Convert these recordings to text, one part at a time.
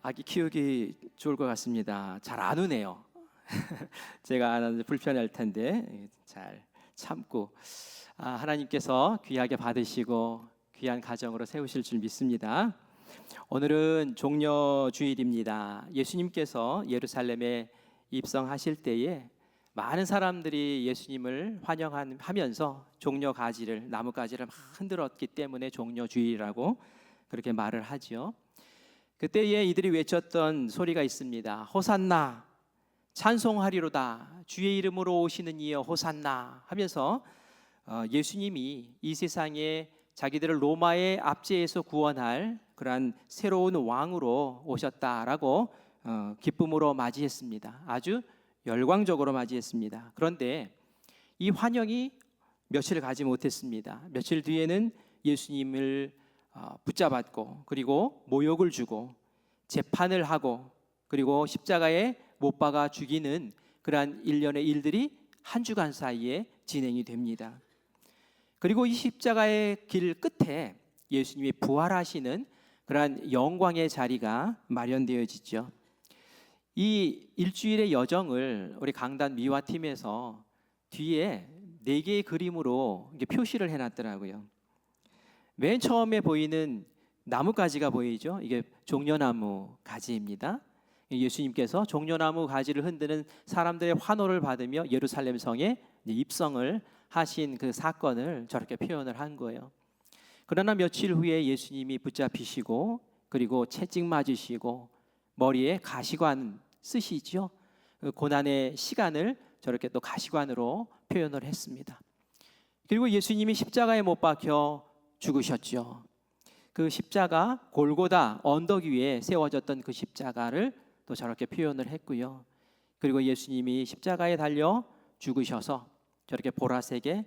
아기 키우기 좋을 것 같습니다. 잘 안 우네요. 제가 안 하는 불편할 텐데 잘 참고 하나님께서 귀하게 받으시고 귀한 가정으로 세우실 줄 믿습니다. 오늘은 종려주일입니다. 예수님께서 예루살렘에 입성하실 때에 많은 사람들이 예수님을 환영하면서 종려 가지를 나뭇가지를 막 흔들었기 때문에 종려주일이라고 그렇게 말을 하죠. 그때에 이들이 외쳤던 소리가 있습니다. 호산나, 찬송하리로다, 주의 이름으로 오시는 이여 호산나 하면서 예수님이 이 세상에 자기들을 로마의 압제에서 구원할 그러한 새로운 왕으로 오셨다라고 기쁨으로 맞이했습니다. 아주 열광적으로 맞이했습니다. 그런데 이 환영이 며칠을 가지 못했습니다. 며칠 뒤에는 예수님을 붙잡았고 그리고 모욕을 주고 재판을 하고 그리고 십자가에 못 박아 죽이는 그러한 일련의 일들이 한 주간 사이에 진행이 됩니다. 그리고 이 십자가의 길 끝에 예수님이 부활하시는 그러한 영광의 자리가 마련되어지죠. 이 일주일의 여정을 우리 강단 미화팀에서 뒤에 4개의 그림으로 표시를 해놨더라고요. 맨 처음에 보이는 나뭇가지가 보이죠? 이게 종려나무 가지입니다. 예수님께서 종려나무 가지를 흔드는 사람들의 환호를 받으며 예루살렘 성에 입성을 하신 그 사건을 저렇게 표현을 한 거예요. 그러나 며칠 후에 예수님이 붙잡히시고 그리고 채찍 맞으시고 머리에 가시관 쓰시죠. 그 고난의 시간을 저렇게 또 가시관으로 표현을 했습니다. 그리고 예수님이 십자가에 못 박혀 죽으셨죠. 그 십자가 골고다 언덕 위에 세워졌던 그 십자가를 또 저렇게 표현을 했고요. 그리고 예수님이 십자가에 달려 죽으셔서 저렇게 보라색의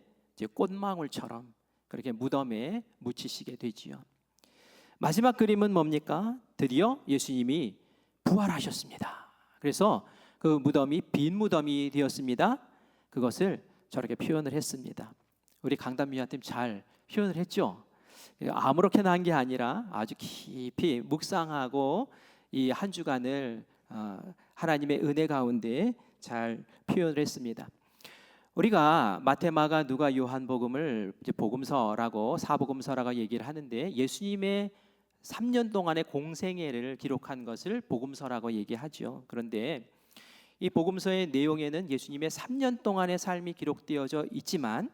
꽃망울처럼 그렇게 무덤에 묻히시게 되지요. 마지막 그림은 뭡니까? 드디어 예수님이 부활하셨습니다. 그래서 그 무덤이 빈 무덤이 되었습니다. 그것을 저렇게 표현을 했습니다. 우리 강단미화팀 잘 표현을 했죠. 아무렇게나 한 게 아니라 아주 깊이 묵상하고 이 한 주간을 하나님의 은혜 가운데 잘 표현을 했습니다. 우리가 마태, 마가, 누가, 요한복음을 이제 복음서라고 사복음서라고 얘기를 하는데 예수님의 3년 동안의 공생애를 기록한 것을 복음서라고 얘기하죠. 그런데 이 복음서의 내용에는 예수님의 3년 동안의 삶이 기록되어져 있지만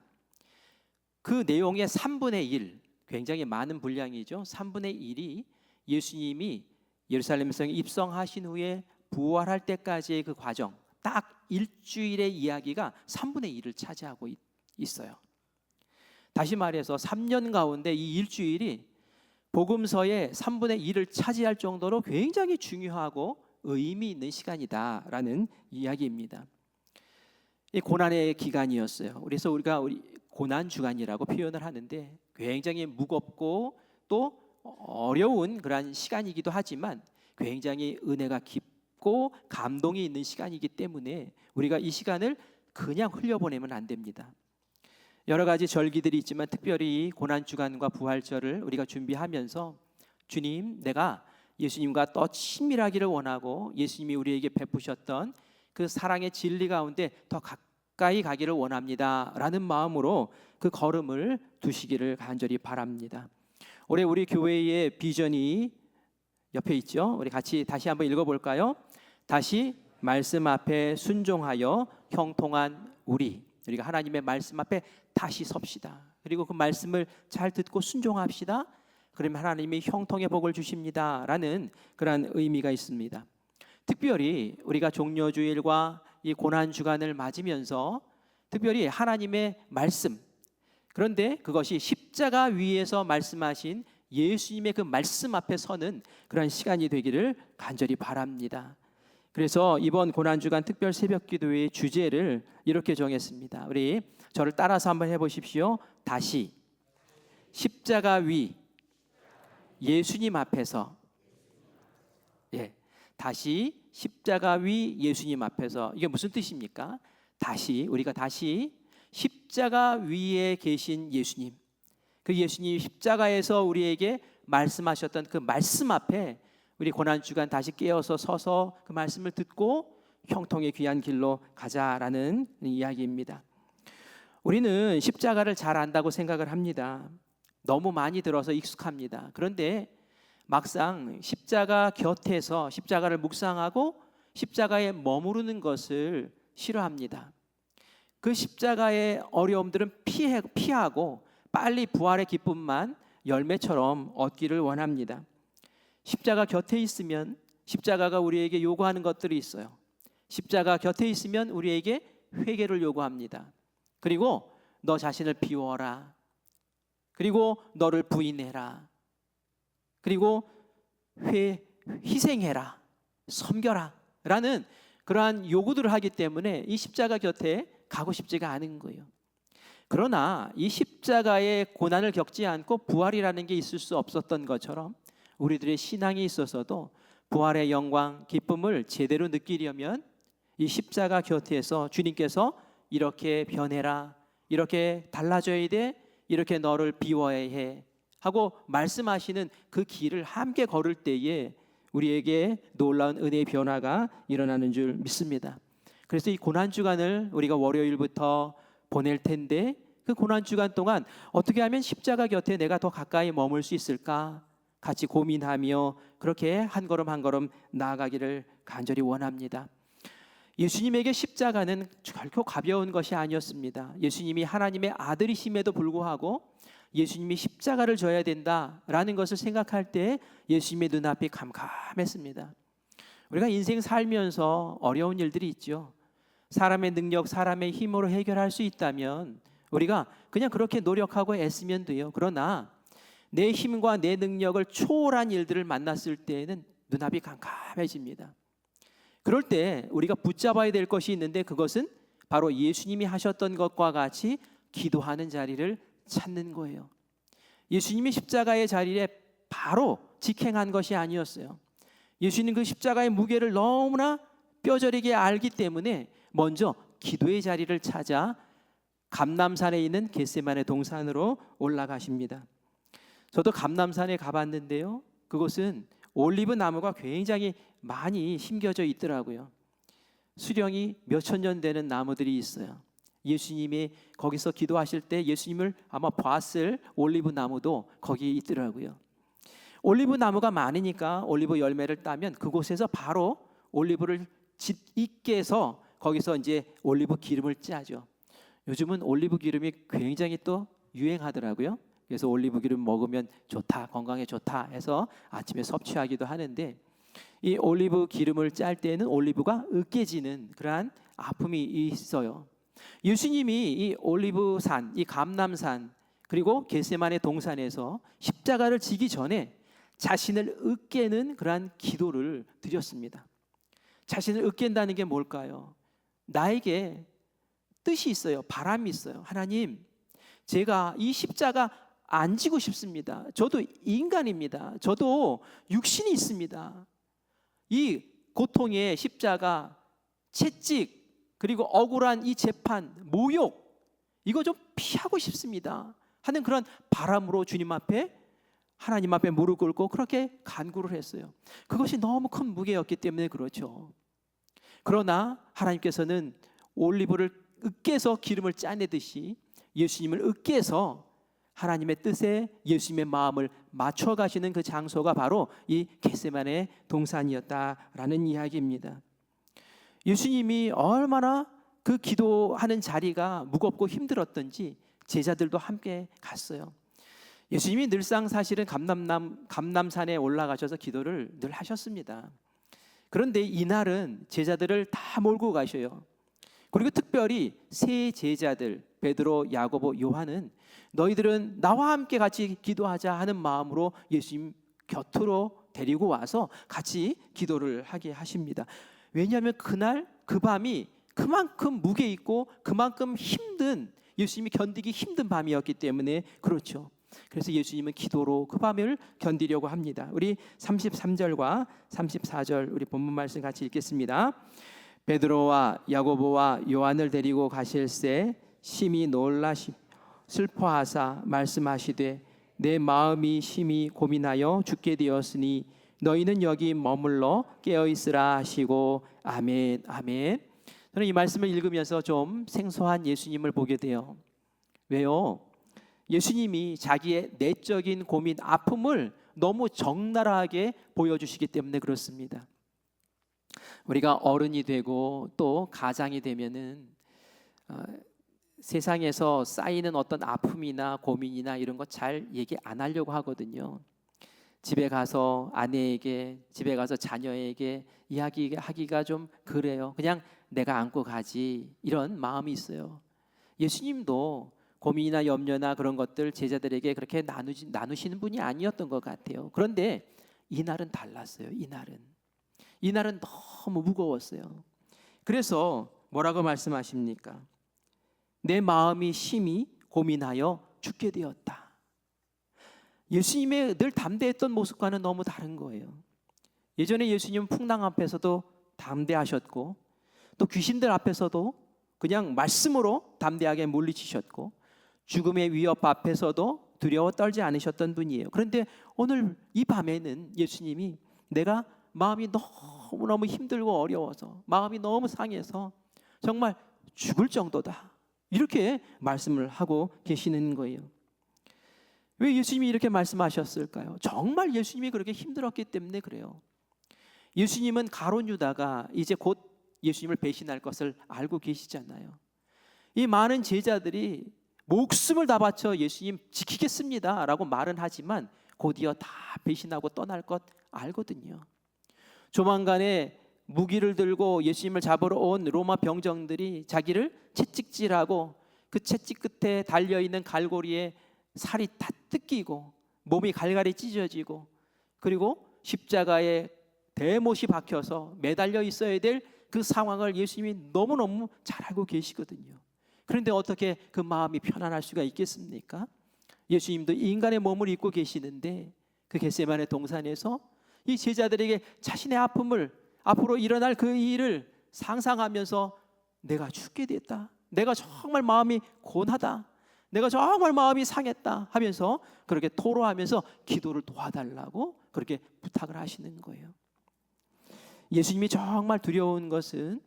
그 내용의 3분의 1, 굉장히 많은 분량이죠. 3분의 1이 예수님이 예루살렘 성에 입성하신 후에 부활할 때까지의 그 과정, 딱 일주일의 이야기가 3분의 1을 차지하고 있어요. 다시 말해서 3년 가운데 이 일주일이 복음서의 3분의 1을 차지할 정도로 굉장히 중요하고 의미 있는 시간이다라는 이야기입니다. 이 고난의 기간이었어요. 그래서 우리가 고난 주간이라고 표현을 하는데 굉장히 무겁고 또 어려운 그런 시간이기도 하지만 굉장히 은혜가 깊고 감동이 있는 시간이기 때문에 우리가 이 시간을 그냥 흘려보내면 안 됩니다. 여러 가지 절기들이 있지만 특별히 고난 주간과 부활절을 우리가 준비하면서 주님, 내가 예수님과 더 친밀하기를 원하고 예수님이 우리에게 베푸셨던 그 사랑의 진리 가운데 더 가까이 가기를 원합니다 라는 마음으로 그 걸음을 두시기를 간절히 바랍니다. 올해 우리 교회의 비전이 옆에 있죠. 우리 같이 다시 한번 읽어볼까요? 다시 말씀 앞에 순종하여 형통한 우리가 하나님의 말씀 앞에 다시 섭시다. 그리고 그 말씀을 잘 듣고 순종합시다. 그러면 하나님이 형통의 복을 주십니다 라는 그런 의미가 있습니다. 특별히 우리가 종려주일과 이 고난주간을 맞으면서 특별히 하나님의 말씀, 그런데 그것이 십자가 위에서 말씀하신 예수님의 그 말씀 앞에 서는 그런 시간이 되기를 간절히 바랍니다. 그래서 이번 고난주간 특별 새벽기도의 주제를 이렇게 정했습니다. 우리 저를 따라서 한번 해보십시오. 다시 십자가 위 예수님 앞에서, 다시 십자가 위 예수님 앞에서. 이게 무슨 뜻입니까? 우리가 다시 십자가 위에 계신 예수님, 그 예수님 십자가에서 우리에게 말씀하셨던 그 말씀 앞에 우리 고난주간 다시 깨어서 서서 그 말씀을 듣고 형통의 귀한 길로 가자라는 이야기입니다. 우리는 십자가를 잘 안다고 생각을 합니다. 너무 많이 들어서 익숙합니다. 그런데 막상 십자가 곁에서 십자가를 묵상하고 십자가에 머무르는 것을 싫어합니다. 그 십자가의 어려움들은 피하고 빨리 부활의 기쁨만 열매처럼 얻기를 원합니다. 십자가 곁에 있으면 십자가가 우리에게 요구하는 것들이 있어요. 십자가 곁에 있으면 우리에게 회개를 요구합니다. 그리고 너 자신을 비워라. 그리고 너를 부인해라. 그리고 희생해라. 섬겨라. 라는 그러한 요구들을 하기 때문에 이 십자가 곁에 가고 싶지가 않은 거예요. 그러나 이 십자가의 고난을 겪지 않고 부활이라는 게 있을 수 없었던 것처럼 우리들의 신앙에 있어서도 부활의 영광, 기쁨을 제대로 느끼려면 이 십자가 곁에서 주님께서 이렇게 변해라, 이렇게 달라져야 돼, 이렇게 너를 비워야 해 하고 말씀하시는 그 길을 함께 걸을 때에 우리에게 놀라운 은혜의 변화가 일어나는 줄 믿습니다. 그래서 이 고난주간을 우리가 월요일부터 보낼 텐데 그 고난주간 동안 어떻게 하면 십자가 곁에 내가 더 가까이 머물 수 있을까 같이 고민하며 그렇게 한 걸음 한 걸음 나아가기를 간절히 원합니다. 예수님에게 십자가는 결코 가벼운 것이 아니었습니다. 예수님이 하나님의 아들이심에도 불구하고 예수님이 십자가를 져야 된다라는 것을 생각할 때 예수님의 눈앞이 캄캄했습니다. 우리가 인생 살면서 어려운 일들이 있죠. 사람의 능력, 사람의 힘으로 해결할 수 있다면 우리가 그냥 그렇게 노력하고 애쓰면 돼요. 그러나 내 힘과 내 능력을 초월한 일들을 만났을 때에는 눈앞이 캄캄해집니다. 그럴 때 우리가 붙잡아야 될 것이 있는데 그것은 바로 예수님이 하셨던 것과 같이 기도하는 자리를 찾는 거예요. 예수님이 십자가의 자리에 바로 직행한 것이 아니었어요. 예수님 그 십자가의 무게를 너무나 뼈저리게 알기 때문에 먼저 기도의 자리를 찾아 감람산에 있는 겟세마네 동산으로 올라가십니다. 저도 감람산에 가봤는데요. 그곳은 올리브 나무가 굉장히 많이 심겨져 있더라고요. 수령이 몇천 년 되는 나무들이 있어요. 예수님이 거기서 기도하실 때 예수님을 아마 봤을 올리브 나무도 거기에 있더라고요. 올리브 나무가 많으니까 올리브 열매를 따면 그곳에서 바로 올리브를 잇게 해서 거기서 이제 올리브 기름을 짜죠. 요즘은 올리브 기름이 굉장히 또 유행하더라고요. 그래서 올리브 기름 먹으면 좋다, 건강에 좋다 해서 아침에 섭취하기도 하는데 이 올리브 기름을 짤 때는 올리브가 으깨지는 그러한 아픔이 있어요. 예수님이 이 올리브산, 이 감람산 그리고 겟세마네 동산에서 십자가를 지기 전에 자신을 으깨는 그러한 기도를 드렸습니다. 자신을 으깬다는 게 뭘까요? 나에게 뜻이 있어요. 바람이 있어요. 하나님, 제가 이 십자가 안 지고 싶습니다. 저도 인간입니다. 저도 육신이 있습니다. 이 고통의 십자가, 채찍, 그리고 억울한 이 재판, 모욕 이거 좀 피하고 싶습니다 하는 그런 바람으로 주님 앞에 하나님 앞에 무릎 꿇고 그렇게 간구를 했어요. 그것이 너무 큰 무게였기 때문에 그렇죠. 그러나 하나님께서는 올리브를 으깨서 기름을 짜내듯이 예수님을 으깨서 하나님의 뜻에 예수님의 마음을 맞춰 가시는 그 장소가 바로 이 겟세마네 동산이었다라는 이야기입니다. 예수님이 얼마나 그 기도하는 자리가 무겁고 힘들었던지 제자들도 함께 갔어요. 예수님이 늘상 사실은 감람산에 올라가셔서 기도를 늘 하셨습니다. 그런데 이날은 제자들을 다 몰고 가셔요. 그리고 특별히 세 제자들 베드로, 야고보, 요한은 너희들은 나와 함께 같이 기도하자 하는 마음으로 예수님 곁으로 데리고 와서 같이 기도를 하게 하십니다. 왜냐하면 그날 그 밤이 그만큼 무게 있고 그만큼 힘든 예수님이 견디기 힘든 밤이었기 때문에 그렇죠. 그래서 예수님은 기도로 그 밤을 견디려고 합니다. 우리 33절과 34절 우리 본문 말씀 같이 읽겠습니다. 베드로와 야고보와 요한을 데리고 가실새 심히 놀라시 슬퍼하사 말씀하시되 내 마음이 심히 고민하여 죽게 되었으니 너희는 여기 머물러 깨어 있으라 하시고 아멘 아멘. 저는 이 말씀을 읽으면서 좀 생소한 예수님을 보게 돼요. 왜요? 예수님이 자기의 내적인 고민, 아픔을 너무 적나라하게 보여주시기 때문에 그렇습니다. 우리가 어른이 되고 또 가장이 되면은 세상에서 쌓이는 어떤 아픔이나 고민이나 이런 거 잘 얘기 안 하려고 하거든요. 집에 가서 아내에게, 집에 가서 자녀에게 이야기하기가 좀 그래요. 그냥 내가 안고 가지, 이런 마음이 있어요. 예수님도 고민이나 염려나 그런 것들 제자들에게 그렇게 나누시는 분이 아니었던 것 같아요. 그런데 이날은 달랐어요. 이날은 너무 무거웠어요. 그래서 뭐라고 말씀하십니까? 내 마음이 심히 고민하여 죽게 되었다. 예수님의 늘 담대했던 모습과는 너무 다른 거예요. 예전에 예수님은 풍랑 앞에서도 담대하셨고, 또 귀신들 앞에서도 그냥 말씀으로 담대하게 물리치셨고, 죽음의 위협 앞에서도 두려워 떨지 않으셨던 분이에요. 그런데 오늘 이 밤에는 예수님이 내가 마음이 너무너무 힘들고 어려워서, 마음이 너무 상해서 정말 죽을 정도다, 이렇게 말씀을 하고 계시는 거예요. 왜 예수님이 이렇게 말씀하셨을까요? 정말 예수님이 그렇게 힘들었기 때문에 그래요. 예수님은 가룟 유다가 이제 곧 예수님을 배신할 것을 알고 계시잖아요. 이 많은 제자들이 목숨을 다 바쳐 예수님 지키겠습니다 라고 말은 하지만 곧이어 다 배신하고 떠날 것 알거든요. 조만간에 무기를 들고 예수님을 잡으러 온 로마 병정들이 자기를 채찍질하고, 그 채찍 끝에 달려있는 갈고리에 살이 다 뜯기고 몸이 갈갈이 찢어지고, 그리고 십자가에 대못이 박혀서 매달려 있어야 될 그 상황을 예수님이 너무너무 잘 알고 계시거든요. 그런데 어떻게 그 마음이 편안할 수가 있겠습니까? 예수님도 인간의 몸을 입고 계시는데 그 겟세마네 동산에서 이 제자들에게 자신의 아픔을, 앞으로 일어날 그 일을 상상하면서 내가 죽게 됐다, 내가 정말 마음이 고나다, 내가 정말 마음이 상했다 하면서 그렇게 토로하면서 기도를 도와달라고 그렇게 부탁을 하시는 거예요. 예수님이 정말 두려운 것은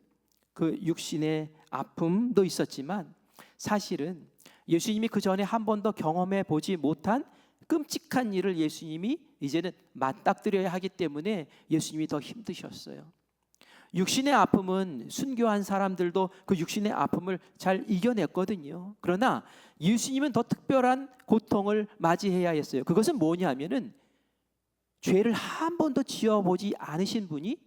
그 육신의 아픔도 있었지만, 사실은 예수님이 그 전에 한 번도 경험해 보지 못한 끔찍한 일을 예수님이 이제는 맞닥뜨려야 하기 때문에 예수님이 더 힘드셨어요. 육신의 아픔은 순교한 사람들도 그 육신의 아픔을 잘 이겨냈거든요. 그러나 예수님은 더 특별한 고통을 맞이해야 했어요. 그것은 뭐냐면은 죄를 한 번도 지어보지 않으신 분이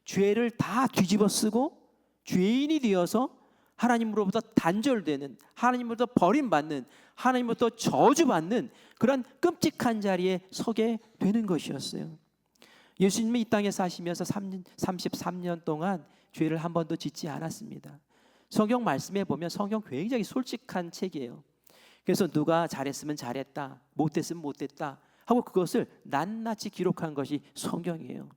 죄를 다 뒤집어 쓰고 죄인이 되어서 하나님으로부터 단절되는, 하나님으로부터 버림받는, 하나님으로부터 저주받는 그런 끔찍한 자리에 서게 되는 것이었어요. 예수님이 이 땅에 사시면서 33년 동안 죄를 한 번도 짓지 않았습니다. 성경 말씀에 보면 성경 굉장히 솔직한 책이에요. 그래서 누가 잘했으면 잘했다, 못했으면 못했다 하고 그것을 낱낱이 기록한 것이 성경이에요.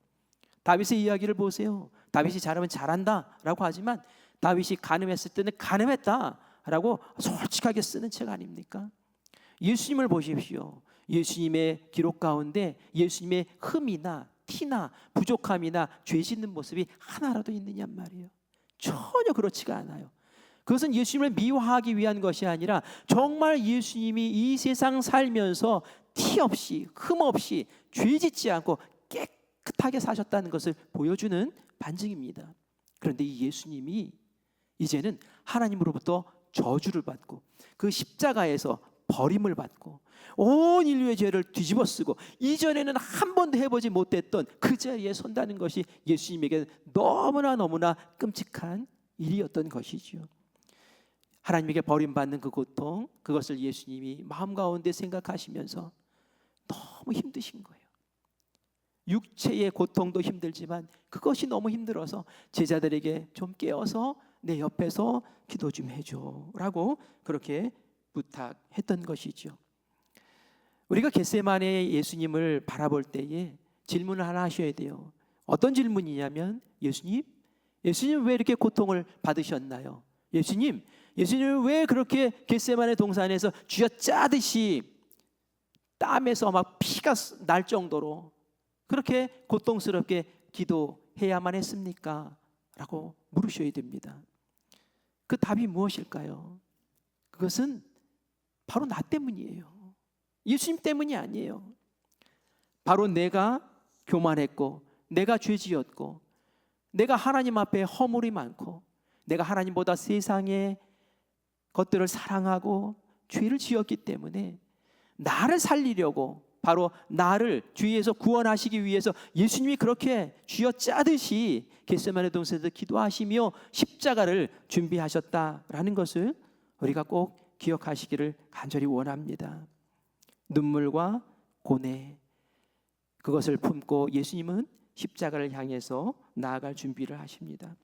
다윗의 이야기를 보세요. 다윗이 잘하면 잘한다 라고 하지만 다윗이 간음했을 때는 간음했다 라고 솔직하게 쓰는 책 아닙니까? 예수님을 보십시오. 예수님의 기록 가운데 예수님의 흠이나 티나 부족함이나 죄 짓는 모습이 하나라도 있느냐 말이에요. 전혀 그렇지가 않아요. 그것은 예수님을 미화하기 위한 것이 아니라 정말 예수님이 이 세상 살면서 티 없이 흠 없이 죄 짓지 않고 깨끗하게 사셨다는 것을 보여주는 반증입니다. 그런데 이 예수님이 이제는 하나님으로부터 저주를 받고 그 십자가에서 버림을 받고 온 인류의 죄를 뒤집어 쓰고 이전에는 한 번도 해보지 못했던 그 자리에 선다는 것이 예수님에게 너무나 끔찍한 일이었던 것이죠. 하나님에게 버림받는 그 고통, 그것을 예수님이 마음 가운데 생각하시면서 너무 힘드신 거예요. 육체의 고통도 힘들지만 그것이 너무 힘들어서 제자들에게 좀 깨어서 내 옆에서 기도 좀 해줘 라고 그렇게 부탁했던 것이죠. 우리가 겟세마네 예수님을 바라볼 때에 질문을 하나 하셔야 돼요. 어떤 질문이냐면, 예수님 왜 이렇게 고통을 받으셨나요? 예수님 왜 그렇게 겟세마네 동산에서 쥐어짜듯이 땀에서 막 피가 날 정도로 그렇게 고통스럽게 기도해야만 했습니까? 라고 물으셔야 됩니다. 그 답이 무엇일까요? 그것은 바로 나 때문이에요. 예수님 때문이 아니에요. 바로 내가 교만했고, 내가 죄지었고, 내가 하나님 앞에 허물이 많고, 내가 하나님보다 세상의 것들을 사랑하고 죄를 지었기 때문에 나를 살리려고, 바로 나를 죄에서 구원하시기 위해서 예수님이 그렇게 쥐어짜듯이 겟세마네 동산에서 기도하시며 십자가를 준비하셨다라는 것을 우리가 꼭 기억하시기를 간절히 원합니다. 눈물과 고뇌, 그것을 품고 예수님은 십자가를 향해서 나아갈 준비를 하십니다.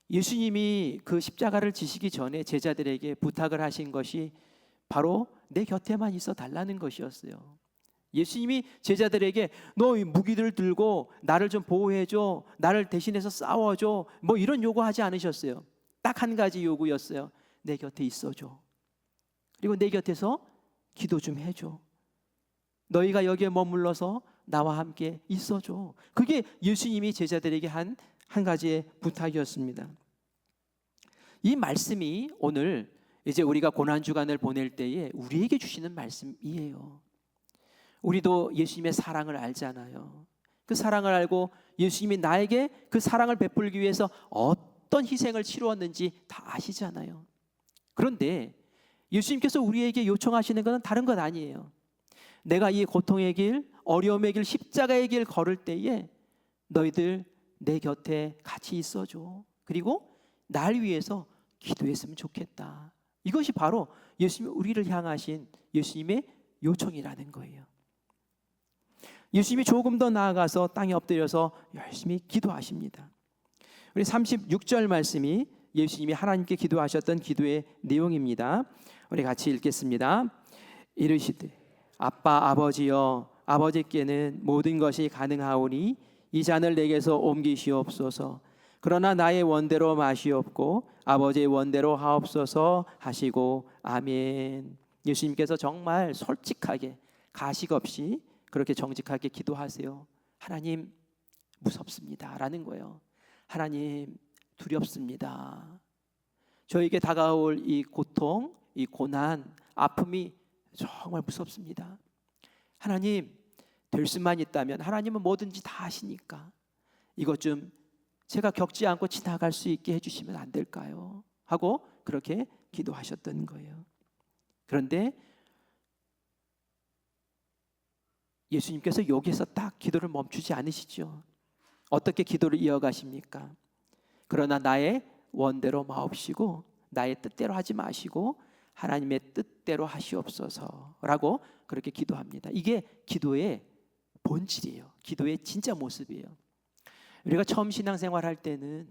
예수님이 그 십자가를 지시기 전에 제자들에게 부탁을 하신 것이 바로 내 곁에만 있어 달라는 것이었어요. 예수님이 제자들에게 너 무기를 들고 나를 좀 보호해줘, 나를 대신해서 싸워줘, 뭐 이런 요구하지 않으셨어요. 딱 한 가지 요구였어요. 내 곁에 있어줘. 그리고 내 곁에서 기도 좀 해줘. 너희가 여기에 머물러서 나와 함께 있어줘. 그게 예수님이 제자들에게 한 가지의 부탁이었습니다. 이 말씀이 오늘 이제 우리가 고난주간을 보낼 때에 우리에게 주시는 말씀이에요. 우리도 예수님의 사랑을 알잖아요. 그 사랑을 알고 예수님이 나에게 그 사랑을 베풀기 위해서 어떤 희생을 치루었는지 다 아시잖아요. 그런데 예수님께서 우리에게 요청하시는 것은 다른 것 아니에요. 내가 이 고통의 길, 어려움의 길, 십자가의 길 걸을 때에 너희들 내 곁에 같이 있어줘. 그리고 날 위해서 기도했으면 좋겠다. 이것이 바로 예수님이 우리를 향하신 예수님의 요청이라는 거예요. 예수님이 조금 더 나아가서 땅에 엎드려서 열심히 기도하십니다. 우리 36절 말씀이 예수님이 하나님께 기도하셨던 기도의 내용입니다. 우리 같이 읽겠습니다. 이르시되 아빠 아버지여, 아버지께는 모든 것이 가능하오니 이 잔을 내게서 옮기시옵소서. 그러나 나의 원대로 마시옵고 아버지의 원대로 하옵소서 하시고 아멘. 예수님께서 정말 솔직하게 가식 없이 그렇게 정직하게 기도하세요. 하나님 무섭습니다 라는 거예요. 하나님 두렵습니다. 저에게 다가올 이 고통, 이 고난, 아픔이 정말 무섭습니다. 하나님 될 수만 있다면 하나님은 뭐든지 다 하시니까 이것 좀 제가 겪지 않고 지나갈 수 있게 해주시면 안 될까요? 하고 그렇게 기도하셨던 거예요. 그런데 예수님께서 여기서 딱 기도를 멈추지 않으시죠. 어떻게 기도를 이어가십니까? 그러나 나의 원대로 마옵시고 나의 뜻대로 하지 마시고 하나님의 뜻대로 하시옵소서라고 그렇게 기도합니다. 이게 기도의 본질이에요. 기도의 진짜 모습이에요. 우리가 처음 신앙생활 할 때는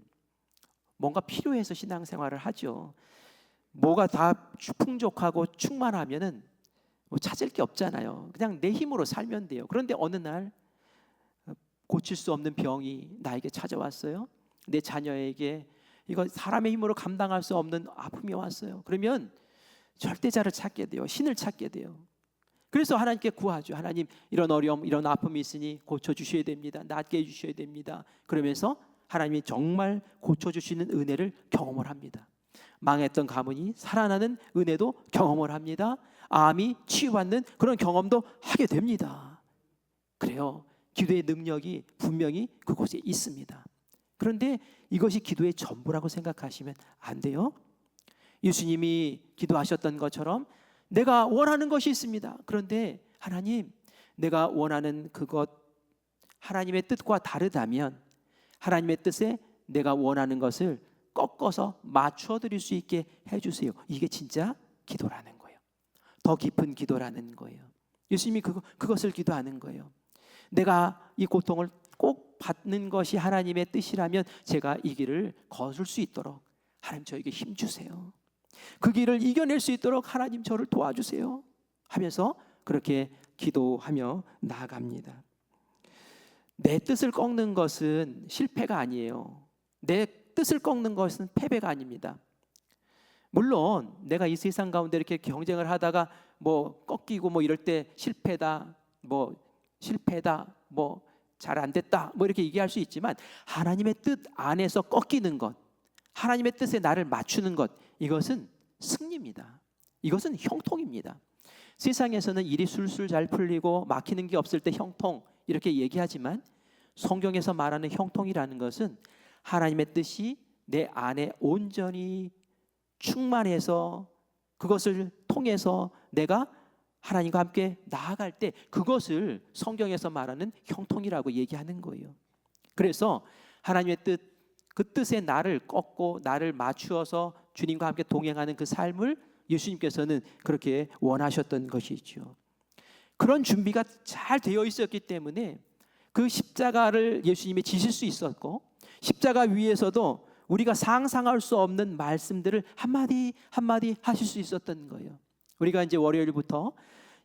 뭔가 필요해서 신앙생활을 하죠. 뭐가 다 풍족하고 충만하면은 뭐 찾을 게 없잖아요. 그냥 내 힘으로 살면 돼요. 그런데 어느 날 고칠 수 없는 병이 나에게 찾아왔어요. 내 자녀에게 이거 사람의 힘으로 감당할 수 없는 아픔이 왔어요. 그러면 절대자를 찾게 돼요. 신을 찾게 돼요. 그래서 하나님께 구하죠. 하나님 이런 어려움, 이런 아픔이 있으니 고쳐주셔야 됩니다. 낫게 해주셔야 됩니다. 그러면서 하나님이 정말 고쳐주시는 은혜를 경험을 합니다. 망했던 가문이 살아나는 은혜도 경험을 합니다. 암이 치유받는 그런 경험도 하게 됩니다. 그래요. 기도의 능력이 분명히 그곳에 있습니다. 그런데 이것이 기도의 전부라고 생각하시면 안 돼요. 예수님이 기도하셨던 것처럼 내가 원하는 것이 있습니다. 그런데 하나님, 내가 원하는 그것 하나님의 뜻과 다르다면 하나님의 뜻에 내가 원하는 것을 꺾어서 맞춰 드릴 수 있게 해주세요. 이게 진짜 기도라는 거예요. 더 깊은 기도라는 거예요. 예수님이 그것을 기도하는 거예요. 내가 이 고통을 꼭 받는 것이 하나님의 뜻이라면 제가 이 길을 거둘 수 있도록 하나님 저에게 힘 주세요. 그 길을 이겨낼 수 있도록 하나님 저를 도와주세요 하면서 그렇게 기도하며 나아갑니다. 내 뜻을 꺾는 것은 실패가 아니에요. 내 뜻을 꺾는 것은 패배가 아닙니다. 물론 내가 이 세상 가운데 이렇게 경쟁을 하다가 뭐 꺾이고 뭐 이럴 때 실패다 뭐 잘 안 됐다 뭐 이렇게 얘기할 수 있지만, 하나님의 뜻 안에서 꺾이는 것, 하나님의 뜻에 나를 맞추는 것, 이것은 승리입니다. 이것은 형통입니다. 세상에서는 일이 술술 잘 풀리고 막히는 게 없을 때 형통 이렇게 얘기하지만, 성경에서 말하는 형통이라는 것은 하나님의 뜻이 내 안에 온전히 충만해서 그것을 통해서 내가 하나님과 함께 나아갈 때, 그것을 성경에서 말하는 형통이라고 얘기하는 거예요. 그래서 하나님의 뜻, 그 뜻에 나를 꺾고 나를 맞추어서 주님과 함께 동행하는 그 삶을 예수님께서는 그렇게 원하셨던 것이죠. 그런 준비가 잘 되어 있었기 때문에 그 십자가를 예수님이 지실 수 있었고, 십자가 위에서도 우리가 상상할 수 없는 말씀들을 한마디 한마디 하실 수 있었던 거예요. 우리가 이제 월요일부터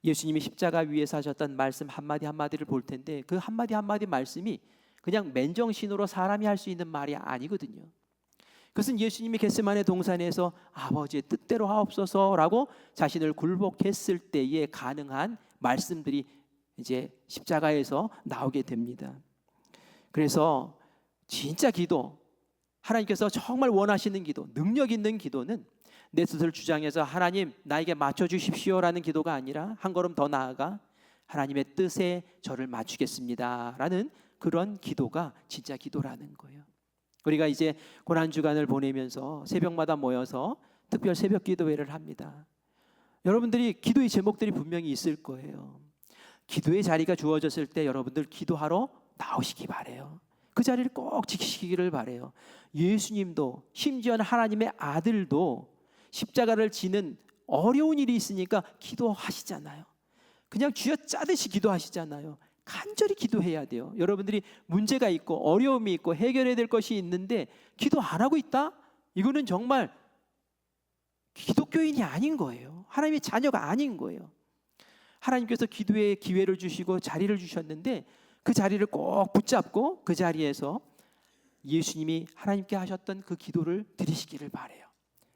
예수님이 십자가 위에서 하셨던 말씀 한마디 한마디를 볼 텐데, 그 한마디 한마디 말씀이 그냥 맨정신으로 사람이 할 수 있는 말이 아니거든요. 그것은 예수님이 겟세마네 동산에서 아버지의 뜻대로 하옵소서라고 자신을 굴복했을 때에 가능한 말씀들이 이제 십자가에서 나오게 됩니다. 그래서 진짜 기도, 하나님께서 정말 원하시는 기도, 능력 있는 기도는 내 뜻을 주장해서 하나님 나에게 맞춰주십시오라는 기도가 아니라, 한 걸음 더 나아가 하나님의 뜻에 저를 맞추겠습니다라는 그런 기도가 진짜 기도라는 거예요. 우리가 이제 고난주간을 보내면서 새벽마다 모여서 특별 새벽 기도회를 합니다. 여러분들이 기도의 제목들이 분명히 있을 거예요. 기도의 자리가 주어졌을 때 여러분들 기도하러 나오시기 바래요. 그 자리를 꼭 지키시기를 바래요. 예수님도, 심지어는 하나님의 아들도 십자가를 지는 어려운 일이 있으니까 기도하시잖아요. 그냥 쥐어짜듯이 기도하시잖아요. 간절히 기도해야 돼요. 여러분들이 문제가 있고 어려움이 있고 해결해야 될 것이 있는데 기도 안 하고 있다? 이거는 정말 기독교인이 아닌 거예요. 하나님의 자녀가 아닌 거예요. 하나님께서 기도의 기회를 주시고 자리를 주셨는데, 그 자리를 꼭 붙잡고 그 자리에서 예수님이 하나님께 하셨던 그 기도를 드리시기를 바래요.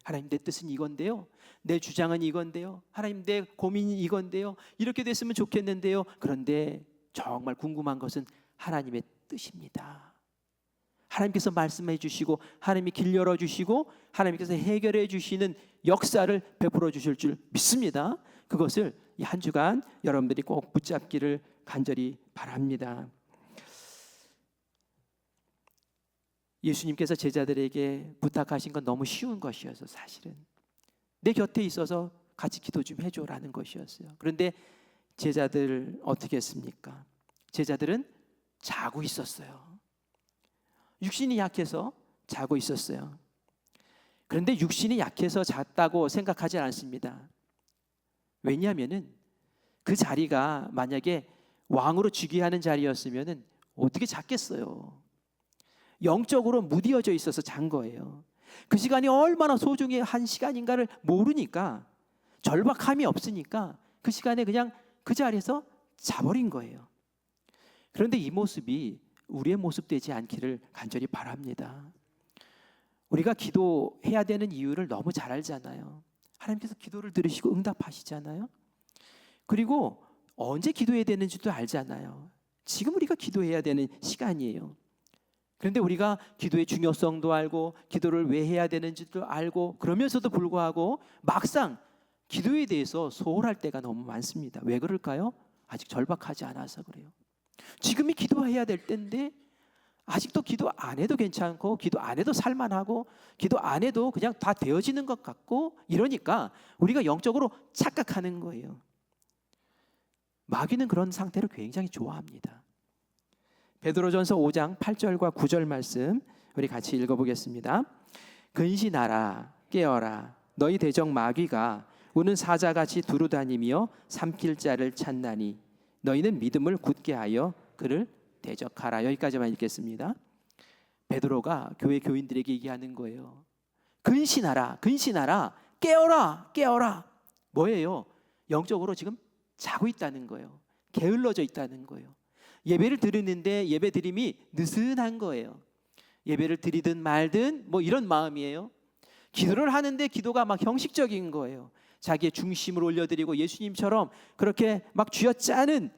하나님, 내 뜻은 이건데요, 내 주장은 이건데요, 하나님 내 고민이 이건데요, 이렇게 됐으면 좋겠는데요, 그런데 정말 궁금한 것은 하나님의 뜻입니다. 하나님께서 말씀해 주시고 하나님이 길 열어주시고 하나님께서 해결해 주시는 역사를 베풀어 주실 줄 믿습니다. 그것을 이 한 주간 여러분들이 꼭 붙잡기를 간절히 바랍니다. 예수님께서 제자들에게 부탁하신 건 너무 쉬운 것이어서, 사실은 내 곁에 있어서 같이 기도 좀 해줘라는 것이었어요. 그런데 제자들 어떻게 했습니까? 제자들은 자고 있었어요. 육신이 약해서 자고 있었어요. 그런데 육신이 약해서 잤다고 생각하지 않습니다. 왜냐하면은 그 자리가 만약에 왕으로 즉위하는 자리였으면은 어떻게 잤겠어요? 영적으로 무디어져 있어서 잔 거예요. 그 시간이 얼마나 소중히 한 시간인가를 모르니까, 절박함이 없으니까 그 시간에 그냥 그 자리에서 자버린 거예요. 그런데 이 모습이 우리의 모습 되지 않기를 간절히 바랍니다. 우리가 기도해야 되는 이유를 너무 잘 알잖아요. 하나님께서 기도를 들으시고 응답하시잖아요. 그리고 언제 기도해야 되는지도 알잖아요. 지금 우리가 기도해야 되는 시간이에요. 그런데 우리가 기도의 중요성도 알고 기도를 왜 해야 되는지도 알고, 그러면서도 불구하고 막상 기도에 대해서 소홀할 때가 너무 많습니다. 왜 그럴까요? 아직 절박하지 않아서 그래요. 지금이 기도해야 될 때인데 아직도 기도 안 해도 괜찮고, 기도 안 해도 살만하고, 기도 안 해도 그냥 다 되어지는 것 같고, 이러니까 우리가 영적으로 착각하는 거예요. 마귀는 그런 상태를 굉장히 좋아합니다. 베드로전서 5장 8절과 9절 말씀 우리 같이 읽어보겠습니다. 근신하라, 깨어라, 너희 대적 마귀가 우는 사자같이 두루다니며 삼킬 자를 찾나니 너희는 믿음을 굳게 하여 그를 대적하라. 여기까지만 읽겠습니다. 베드로가 교회 교인들에게 얘기하는 거예요. 근신하라, 근신하라, 깨어라, 깨어라. 뭐예요? 영적으로 지금 자고 있다는 거예요. 게을러져 있다는 거예요. 예배를 드리는데 예배 드림이 느슨한 거예요. 예배를 드리든 말든 뭐 이런 마음이에요. 기도를 하는데 기도가 막 형식적인 거예요. 자기의 중심을 올려드리고 예수님처럼 그렇게 막 쥐어짜는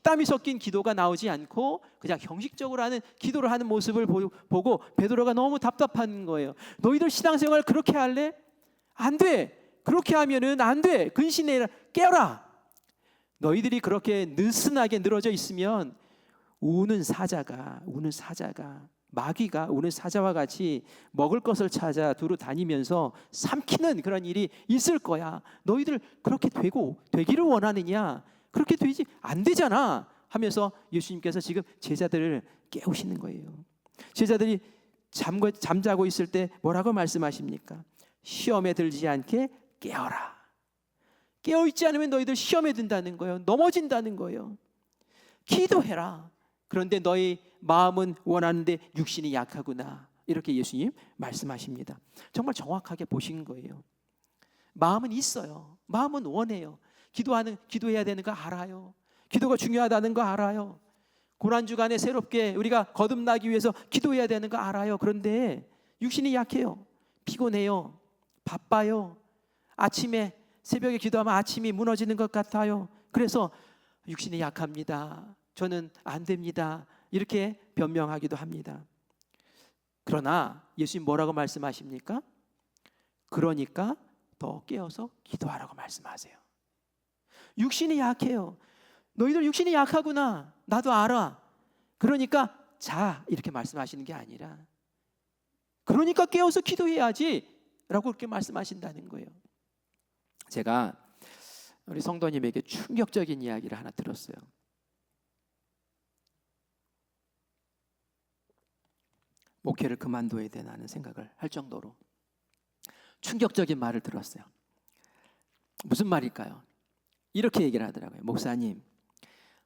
뒷담이 섞인 기도가 나오지 않고 그냥 형식적으로 하는 기도를 하는 모습을 보고 베드로가 너무 답답한 거예요. 너희들 신앙생활 그렇게 할래? 안 돼. 그렇게 하면은 안 돼. 근신해라. 깨어라. 너희들이 그렇게 느슨하게 늘어져 있으면 우는 사자가 마귀가 우는 사자와 같이 먹을 것을 찾아 두루 다니면서 삼키는 그런 일이 있을 거야. 너희들 그렇게 되기를 원하느냐? 그렇게 되지 안 되잖아 하면서 예수님께서 지금 제자들을 깨우시는 거예요. 제자들이 잠자고 있을 때 뭐라고 말씀하십니까? 시험에 들지 않게 깨어라. 깨어있지 않으면 너희들 시험에 든다는 거예요. 넘어진다는 거예요. 기도해라. 그런데 너희 마음은 원하는데 육신이 약하구나. 이렇게 예수님 말씀하십니다. 정말 정확하게 보신 거예요. 마음은 있어요. 마음은 원해요. 기도해야 되는 거 알아요. 기도가 중요하다는 거 알아요. 고난주간에 새롭게 우리가 거듭나기 위해서 기도해야 되는 거 알아요. 그런데 육신이 약해요. 피곤해요. 바빠요. 아침에 새벽에 기도하면 아침이 무너지는 것 같아요. 그래서 육신이 약합니다. 저는 안 됩니다. 이렇게 변명하기도 합니다. 그러나 예수님 뭐라고 말씀하십니까? 그러니까 더 깨어서 기도하라고 말씀하세요. 육신이 약해요. 너희들 육신이 약하구나. 나도 알아. 그러니까 자 이렇게 말씀하시는 게 아니라 그러니까 깨어서 기도해야지 라고 그렇게 말씀하신다는 거예요. 제가 우리 성도님에게 충격적인 이야기를 하나 들었어요. 목회를 그만둬야 되나 하는 생각을 할 정도로 충격적인 말을 들었어요. 무슨 말일까요? 이렇게 얘기를 하더라고요.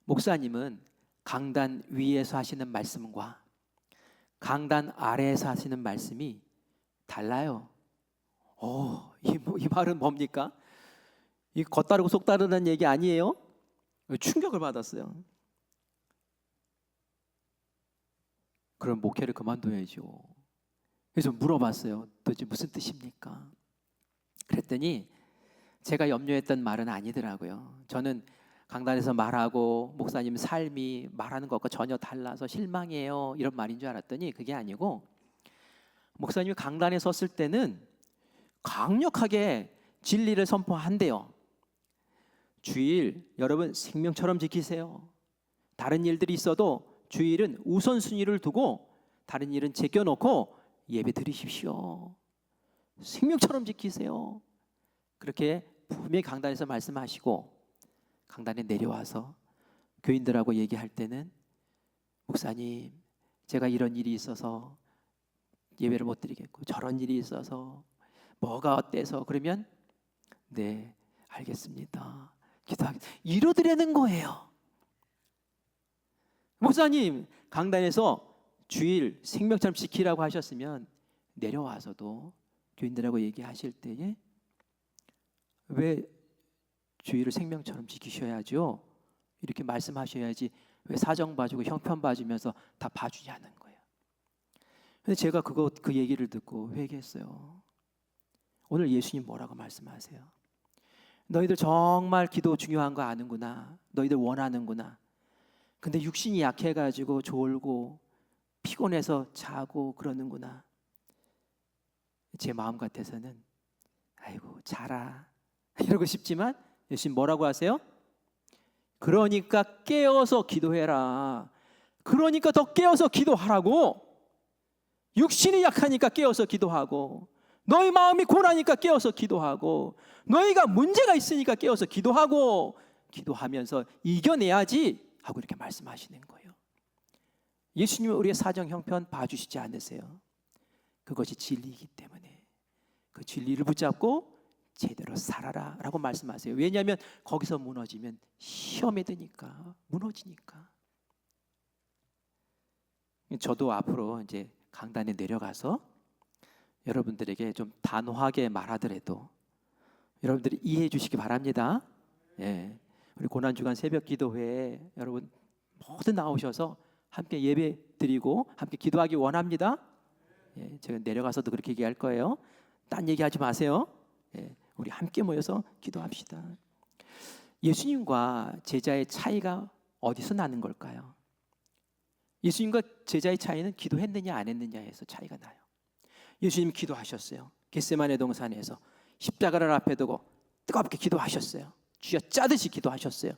목사님은 강단 위에서 하시는 말씀과 강단 아래에서 하시는 말씀이 달라요. 이 말은 뭡니까? 이 겉다르고 속다르다는 얘기 아니에요? 충격을 받았어요. 그럼 목회를 그만둬야죠. 그래서 물어봤어요. 도대체 무슨 뜻입니까? 그랬더니 제가 염려했던 말은 아니더라고요. 저는 강단에서 말하고 목사님 삶이 말하는 것과 전혀 달라서 실망해요 이런 말인 줄 알았더니 그게 아니고 목사님이 강단에 섰을 때는 강력하게 진리를 선포한대요. 주일 여러분 생명처럼 지키세요. 다른 일들이 있어도 주일은 우선순위를 두고 다른 일은 제껴놓고 예배 드리십시오. 생명처럼 지키세요. 그렇게 분명히 강단에서 말씀하시고 강단에 내려와서 교인들하고 얘기할 때는 목사님 제가 이런 일이 있어서 예배를 못 드리겠고 저런 일이 있어서 뭐가 어때서 그러면 네 알겠습니다. 기도하겠습니다. 이러더라는 거예요. 목사님 강단에서 주일 생명처럼 지키라고 하셨으면 내려와서도 교인들하고 얘기하실 때에 왜 주일을 생명처럼 지키셔야죠? 이렇게 말씀하셔야지 왜 사정 봐주고 형편 봐주면서 다 봐주냐는 거예요. 근데 제가 그 얘기를 듣고 회개했어요. 오늘 예수님 뭐라고 말씀하세요? 너희들 정말 기도 중요한 거 아는구나. 너희들 원하는구나. 근데 육신이 약해가지고 졸고 피곤해서 자고 그러는구나. 제 마음 같아서는 아이고 자라 이러고 싶지만 예수님 뭐라고 하세요? 그러니까 깨어서 기도해라. 그러니까 더 깨어서 기도하라고. 육신이 약하니까 깨어서 기도하고 너희 마음이 고라니까 깨어서 기도하고 너희가 문제가 있으니까 깨어서 기도하고 기도하면서 이겨내야지 하고 이렇게 말씀하시는 거예요. 예수님은 우리의 사정 형편 봐주시지 않으세요. 그것이 진리이기 때문에 그 진리를 붙잡고 제대로 살아라 라고 말씀하세요. 왜냐하면 거기서 무너지면 시험에 드니까 무너지니까. 저도 앞으로 이제 강단에 내려가서 여러분들에게 좀 단호하게 말하더라도 여러분들이 이해해 주시기 바랍니다. 예. 우리 고난주간 새벽기도회에 여러분 모두 나오셔서 함께 예배 드리고 함께 기도하기 원합니다. 예. 제가 내려가서도 그렇게 얘기할 거예요. 딴 얘기하지 마세요. 예. 우리 함께 모여서 기도합시다. 예수님과 제자의 차이가 어디서 나는 걸까요? 예수님과 제자의 차이는 기도했느냐 안 했느냐에서 차이가 나요. 예수님 기도하셨어요. 겟세마네 동산에서 십자가를 앞에 두고 뜨겁게 기도하셨어요. 쥐어 짜듯이 기도하셨어요.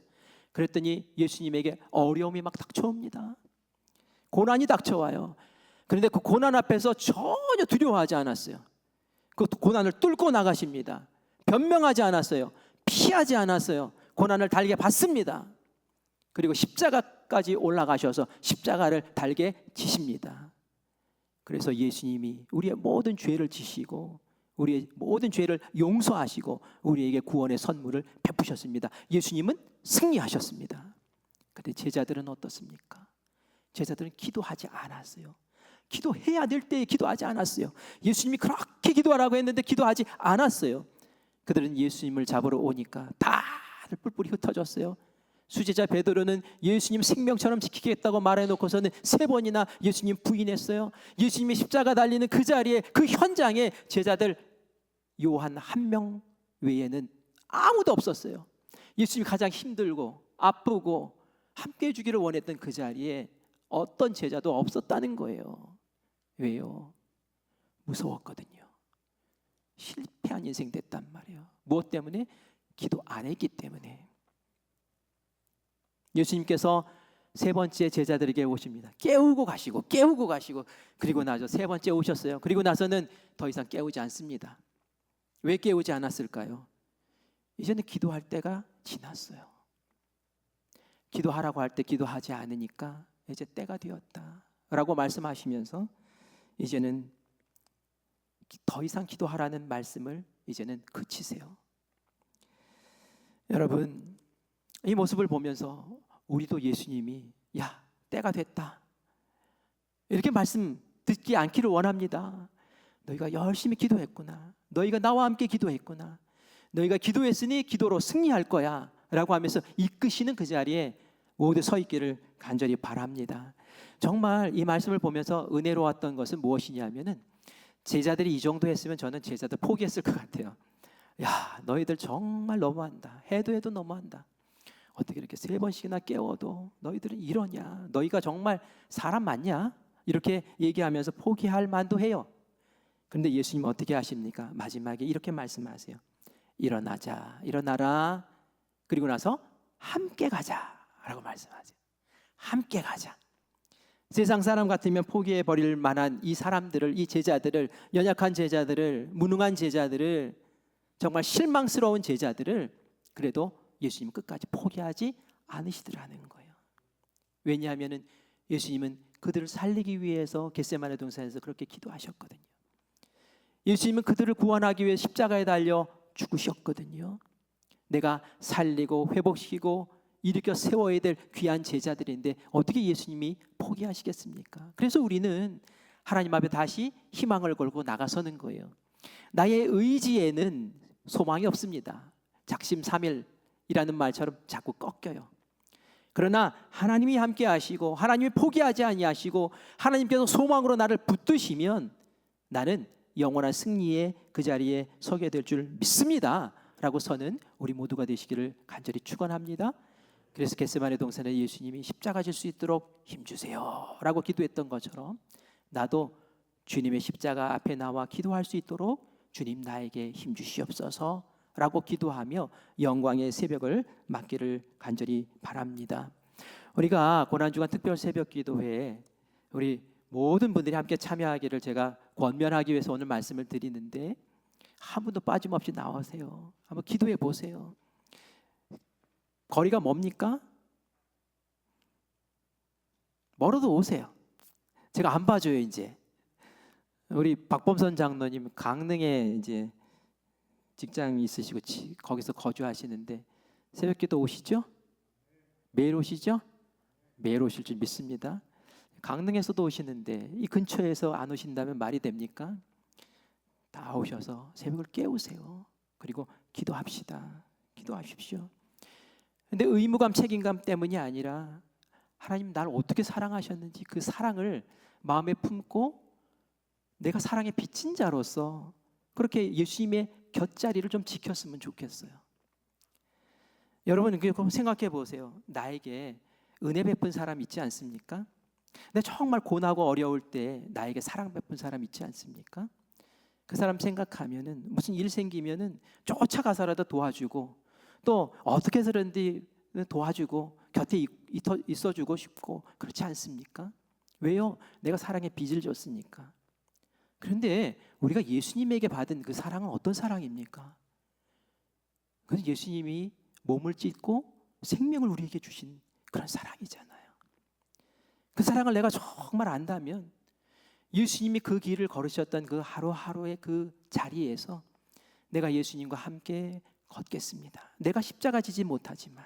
그랬더니 예수님에게 어려움이 막 닥쳐옵니다. 고난이 닥쳐와요. 그런데 그 고난 앞에서 전혀 두려워하지 않았어요. 그 고난을 뚫고 나가십니다. 변명하지 않았어요. 피하지 않았어요. 고난을 달게 받습니다. 그리고 십자가까지 올라가셔서 십자가를 달게 지십니다. 그래서 예수님이 우리의 모든 죄를 지시고 우리의 모든 죄를 용서하시고 우리에게 구원의 선물을 베푸셨습니다. 예수님은 승리하셨습니다. 그런데 제자들은 어떻습니까? 제자들은 기도하지 않았어요. 기도해야 될 때에 기도하지 않았어요. 예수님이 그렇게 기도하라고 했는데 기도하지 않았어요. 그들은 예수님을 잡으러 오니까 다들 뿔뿔이 흩어졌어요. 수제자 베드로는 예수님 생명처럼 지키겠다고 말해놓고서는 3번이나 예수님 부인했어요. 예수님이 십자가 달리는 그 자리에, 그 현장에 제자들 요한 1명 외에는 아무도 없었어요. 예수님이 가장 힘들고 아프고 함께 해주기를 원했던 그 자리에 어떤 제자도 없었다는 거예요. 왜요? 무서웠거든요. 실패한 인생 됐단 말이에요. 무엇 때문에? 기도 안 했기 때문에. 예수님께서 3번째 제자들에게 오십니다. 깨우고 가시고 그리고 나서 3번째 오셨어요. 그리고 나서는 더 이상 깨우지 않습니다. 왜 깨우지 않았을까요? 이제는 기도할 때가 지났어요. 기도하라고 할 때 기도하지 않으니까 이제 때가 되었다라고 말씀하시면서 이제는 더 이상 기도하라는 말씀을 이제는 그치세요. 여러분, 이 모습을 보면서 우리도 예수님이 야, 때가 됐다 이렇게 말씀 듣지 않기를 원합니다. 너희가 열심히 기도했구나. 너희가 나와 함께 기도했구나. 너희가 기도했으니 기도로 승리할 거야 라고 하면서 이끄시는 그 자리에 모두 서 있기를 간절히 바랍니다. 정말 이 말씀을 보면서 은혜로웠던 것은 무엇이냐면은 제자들이 이 정도 했으면 저는 제자들 포기했을 것 같아요. 야, 너희들 정말 너무한다. 해도 너무한다. 어떻게 이렇게 3번씩이나 깨워도 너희들은 이러냐? 너희가 정말 사람 맞냐? 이렇게 얘기하면서 포기할 만도 해요. 그런데 예수님은 어떻게 하십니까? 마지막에 이렇게 말씀하세요. 일어나라. 그리고 나서 함께 가자라고 말씀하세요. 함께 가자. 세상 사람 같으면 포기해 버릴 만한 이 사람들을, 이 제자들을, 연약한 제자들을, 무능한 제자들을, 정말 실망스러운 제자들을 그래도 예수님 끝까지 포기하지 않으시더라는 거예요. 왜냐하면 예수님은 그들을 살리기 위해서 겟세마네 동산에서 그렇게 기도하셨거든요. 예수님은 그들을 구원하기 위해 십자가에 달려 죽으셨거든요. 내가 살리고 회복시키고 일으켜 세워야 될 귀한 제자들인데 어떻게 예수님이 포기하시겠습니까? 그래서 우리는 하나님 앞에 다시 희망을 걸고 나가서는 거예요. 나의 의지에는 소망이 없습니다. 작심삼일이라는 말처럼 자꾸 꺾여요. 그러나 하나님이 함께 하시고 하나님이 포기하지 아니하시고 하나님께서 소망으로 나를 붙드시면 나는 영원한 승리의 그 자리에 서게 될 줄 믿습니다 라고 서는 우리 모두가 되시기를 간절히 축원합니다. 그래서 겟세마네 동산에 예수님이 십자가 질 수 있도록 힘주세요 라고 기도했던 것처럼 나도 주님의 십자가 앞에 나와 기도할 수 있도록 주님 나에게 힘주시옵소서 라고 기도하며 영광의 새벽을 맞기를 간절히 바랍니다. 우리가 고난주간 특별 새벽 기도회에 우리 모든 분들이 함께 참여하기를 제가 권면하기 위해서 오늘 말씀을 드리는데 한 분도 빠짐없이 나오세요. 한번 기도해 보세요. 거리가 뭡니까? 멀어도 오세요. 제가 안 봐줘요. 이제 우리 박범선 장로님 강릉에 이제 직장이 있으시고 거기서 거주하시는데 새벽기도 오시죠? 매일 오시죠? 매일 오실 줄 믿습니다. 강릉에서도 오시는데 이 근처에서 안 오신다면 말이 됩니까? 다 오셔서 새벽을 깨우세요. 그리고 기도합시다. 기도하십시오. 근데 의무감, 책임감 때문이 아니라 하나님 나를 어떻게 사랑하셨는지 그 사랑을 마음에 품고 내가 사랑에 비친 자로서 그렇게 예수님의 곁자리를 좀 지켰으면 좋겠어요. 여러분 그거 생각해 보세요. 나에게 은혜 베푼 사람 있지 않습니까? 근데 정말 고나고 어려울 때 나에게 사랑 베푼 사람 있지 않습니까? 그 사람 생각하면은 무슨 일 생기면은 쫓아가서라도 도와주고, 또 어떻게 해서든지 도와주고 곁에 있어주고 싶고, 그렇지 않습니까? 왜요? 내가 사랑의 빚을 줬으니까. 그런데 우리가 예수님에게 받은 그 사랑은 어떤 사랑입니까? 그건 예수님이 몸을 찢고 생명을 우리에게 주신 그런 사랑이잖아요. 그 사랑을 내가 정말 안다면 예수님이 그 길을 걸으셨던 그 하루하루의 그 자리에서 내가 예수님과 함께 걷겠습니다. 내가 십자가 지지 못하지만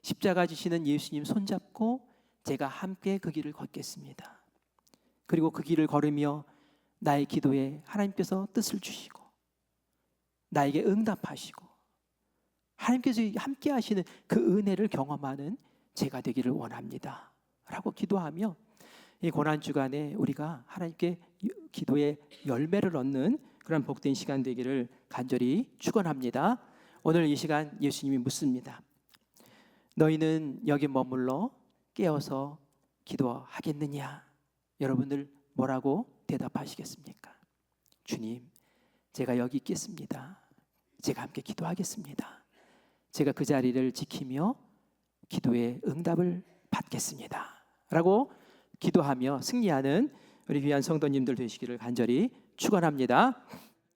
십자가 지시는 예수님 손잡고 제가 함께 그 길을 걷겠습니다. 그리고 그 길을 걸으며 나의 기도에 하나님께서 뜻을 주시고 나에게 응답하시고 하나님께서 함께 하시는 그 은혜를 경험하는 제가 되기를 원합니다 라고 기도하며, 이 고난주간에 우리가 하나님께 기도의 열매를 얻는 그런 복된 시간 되기를 간절히 축원합니다. 오늘 이 시간 예수님이 묻습니다. 너희는 여기 머물러 깨어서 기도하겠느냐? 여러분들 뭐라고 대답하시겠습니까? 주님, 제가 여기 있겠습니다. 제가 함께 기도하겠습니다. 제가 그 자리를 지키며 기도의 응답을 받겠습니다 라고 기도하며 승리하는 우리 귀한 성도님들 되시기를 간절히 축원합니다.